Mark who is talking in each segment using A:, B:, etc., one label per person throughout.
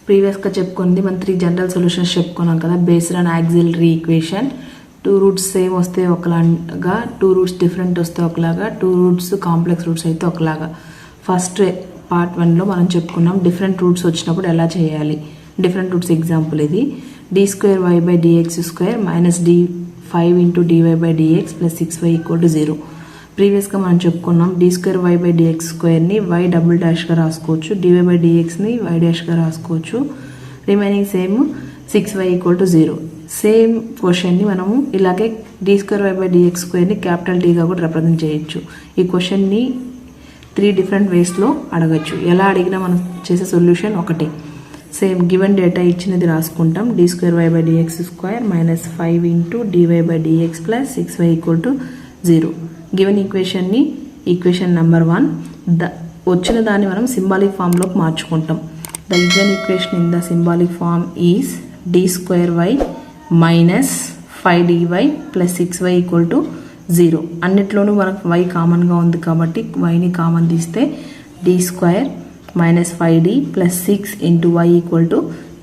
A: ప్రీవియస్గా చెప్పుకుంది మనం 3 general solutions చెప్పుకున్నాం కదా. Based on auxiliary equation 2 roots same వస్తే ఒకలాగా, 2 రూట్స్ డిఫరెంట్ వస్తే ఒకలాగా, 2 రూట్స్ కాంప్లెక్స్ రూట్స్ అయితే ఒకలాగా. ఫస్ట్ పార్ట్ 1లో మనం చెప్పుకున్నాం డిఫరెంట్ రూట్స్ వచ్చినప్పుడు ఎలా చేయాలి. డిఫరెంట్ రూట్స్ ఎగ్జాంపుల్ ఇది. d2y/dx² - d5 × dy/dx + 6y = 0. ప్రీవియస్గా మనం చెప్పుకున్నాం d2y/dx² y డాష్గా రాసుకోవచ్చు, dy/dxని y' రాసుకోవచ్చు. Remaining same 6y = 0. సేమ్ క్వశ్చన్ని మనము ఇలాగే d2y/dx² క్యాపిటల్ Dగా కూడా రిప్రజెంట్ చేయొచ్చు. ఈ క్వశ్చన్ని 3 డిఫరెంట్ వేస్లో అడగచ్చు. ఎలా అడిగినా మనం చేసే సొల్యూషన్ ఒకటే. సేమ్ గివెన్ డేటా ఇచ్చినది రాసుకుంటాం. d2y/dx² - 5 × dy/dx + 6y = 0. గివెన్ ఈక్వేషన్ని ఈక్వేషన్ నెంబర్ 1 వచ్చిన దాన్ని మనం సింబాలిక్ ఫామ్లోకి మార్చుకుంటాం. The given equation in the symbolic form is d2y - 5dy + 6y = 0. అన్నిట్లోనూ మనకు y కామన్గా ఉంది కాబట్టి yని కామన్ తీస్తే d2 - 5d + 6 × y =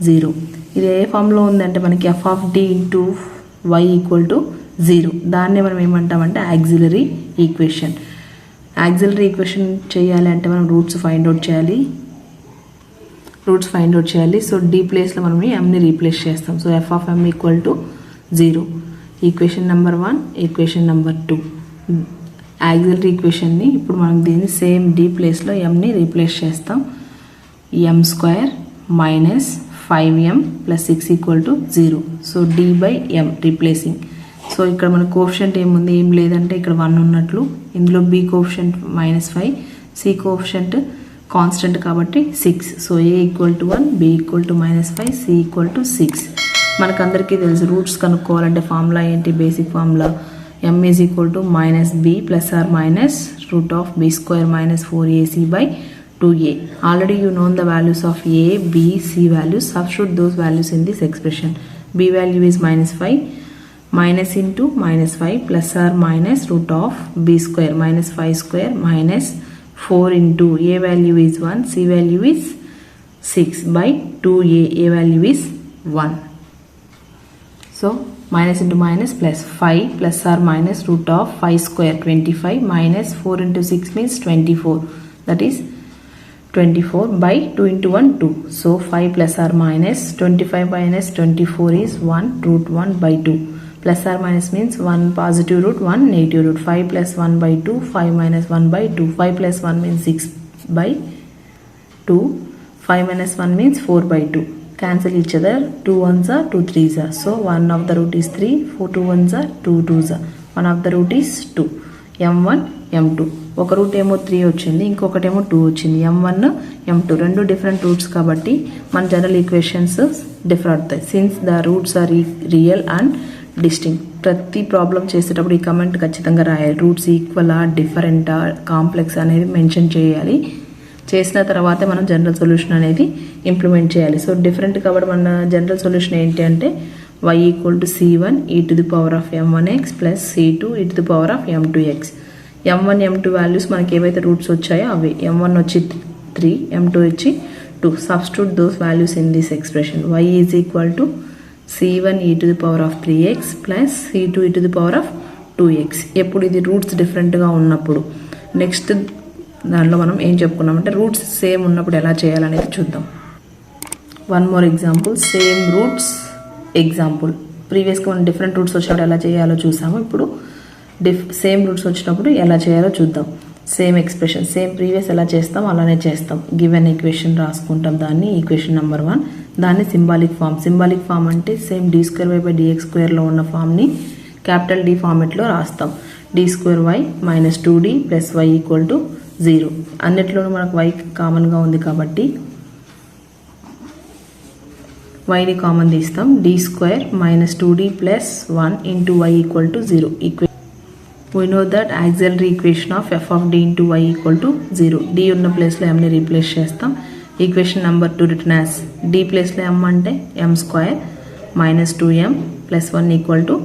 A: 0. ఇది ఏ ఫామ్లో ఉందంటే మనకి f(d) × y = 0. దాన్నే మనం ఏమంటామంటే ఆక్సిలరీ ఈక్వేషన్. ఆక్సిలరీ ఈక్వేషన్ చేయాలి అంటే మనం రూట్స్ ఫైండ్ అవుట్ చేయాలి. సో d ప్లేస్లో మనం mని రీప్లేస్ చేస్తాం. So f(m) = 0. Equation number 1, equation number 2. Auxiliary ఈక్వేషన్ని ఇప్పుడు మనం దీన్ని సేమ్ d ప్లేస్లో mని రీప్లేస్ చేస్తాం. m² - 5m + 6 = 0. So d/m replacing. So ఇక్కడ మన కోఎఫిషియంట్ ఏముంది, ఏం లేదంటే ఇక్కడ 1 ఉన్నట్లు. ఇందులో b coefficient -5, c coefficient constant కాబట్టి 6. So a = 1, b = -5, c = 6. మనకందరికీ తెలుసు రూట్స్ కనుక్కోవాలంటే ఫార్ములా ఏంటి, basic formula m = -b ± √b² - 4ac/2a. Already you know the values of a, b, c values. Substitute those values in this expression. b value is -5, minus into -5 ± √b² - 5² - 4 into a value is 1, c value is 6/2a. a value is 1. So minus into minus plus 5 ± √5² 25 minus 4 into 6 means 24. That is 24/2 into 1 2. So 5 ± 25 minus 24 is 1 √1/2. Plus or minus means 1 positive root, 1 negative root. 5 plus 1/2, 5 minus 1/2. 5 plus 1 means 6/2. 5 minus 1 means 4/2. Cancel each other. 2 1s are 2 3s are. So 1 of the root is 3. 4 2 1s are 2 2s are. 1 of the root is 2. m1 m2. ఒక route ఏమో 3 వచ్చింది, ఇంకొకటేమో 2 వచ్చింది. m1 m2 రెండు different roots కాబట్టి మన general equations differ అవుతాయి. Since the roots are real and distinct. ప్రతి problem చేసేటప్పుడు ఈ కమెంట్ ఖచ్చితంగా రాయాలి. రూట్స్ ఈక్వలా, డిఫరెంటా, కాంప్లెక్స్ అనేది మెన్షన్ చేయాలి. చేసిన తర్వాత మనం జనరల్ సొల్యూషన్ అనేది ఇంప్లిమెంట్ చేయాలి. సో డిఫరెంట్ కాబట్టి మన జనరల్ సొల్యూషన్ ఏంటి అంటే y = c1 e⁻m1x + c2 e⁻m2x. m1 m2 values మనకి ఏవైతే రూట్స్ వచ్చాయో అవి. m1 వచ్చి 3, m2 వచ్చి 2. Substitute those values in this expression. y = c1 e⁻3x + c2 e⁻2x. ఎప్పుడు ఇది రూట్స్ డిఫరెంట్గా ఉన్నప్పుడు. నెక్స్ట్ దానిలో మనం ఏం చెప్పుకున్నామంటే రూట్స్ సేమ్ ఉన్నప్పుడు ఎలా చేయాలనేది చూద్దాం. One more example, same roots example. ప్రీవియస్గా మనం డిఫరెంట్ రూట్స్ వచ్చినప్పుడు ఎలా చేయాలో చూసాము. ఇప్పుడు సేమ్ రూట్స్ వచ్చినప్పుడు ఎలా చేయాలో చూద్దాం. సేమ్ ఎక్స్ప్రెషన్, సేమ్ ప్రీవియస్ ఎలా చేస్తాం అలానే చేస్తాం. గివెన్ ఈక్వేషన్ రాసుకుంటాం, దాన్ని ఈక్వేషన్ నెంబర్ 1. దాన్ని సింబాలిక్ ఫామ్. సింబాలిక్ ఫామ్ అంటే సేమ్ d2y/dx² ఉన్న ఫామ్ని క్యాపిటల్ D ఫార్మెట్లో రాస్తాం. d2y - 2d + y = 0. అన్నిట్లోనూ మనకు y కామన్గా ఉంది కాబట్టి yని కామన్ తీస్తాం. d2 - 2d + 1 into y = 0. We know that auxiliary equation of f(d) into y = 0. d ఉన్న ప్లేస్లో mని రీప్లేస్ చేస్తాం. Equation number 2 return as d ప్లేస్లో m అంటే m² - 2m + 1 =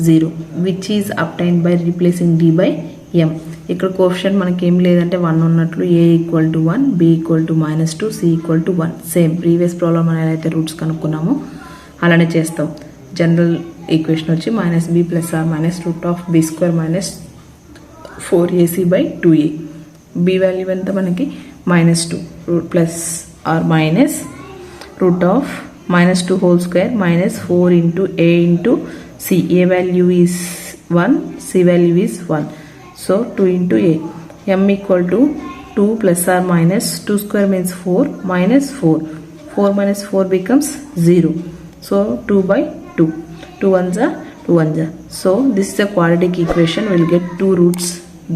A: 0, which is obtained by replacing d by m. ఇక్కడ coefficient మనకి ఏం లేదంటే 1 ఉన్నట్లు a equal to 1, b equal to -2, c equal to 1. Same previous problem ఎలా అయితే రూట్స్ కనుక్కున్నామో అలానే చేస్తాం. జనరల్ ఈక్వేషన్ వచ్చి -b + r -√b² - 4ac / 2a. b value ఎంత మనకి -2 plus or minus (-2 whole square -4 into a into c. a value is 1, c value is 1. So 2 into a. m equal to 2 + or -2 square means 4 -4. 4 minus 4 becomes 0. So 2/2. 2 ones are 2 ones are. So this is a quadratic equation. We'll get two roots.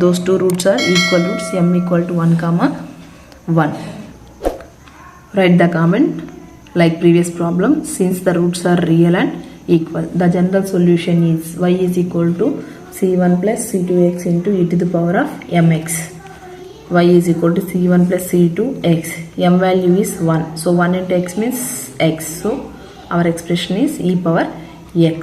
A: Those two roots are equal roots. m equal to 1, 1. Write the comment like previous problem. Since the roots are real and equal, the general solution is y is equal to c1 plus c2x into e to the power of mx. Y is equal to c1 plus c2x. M value is 1. So 1 into x means x. So our expression is e power x.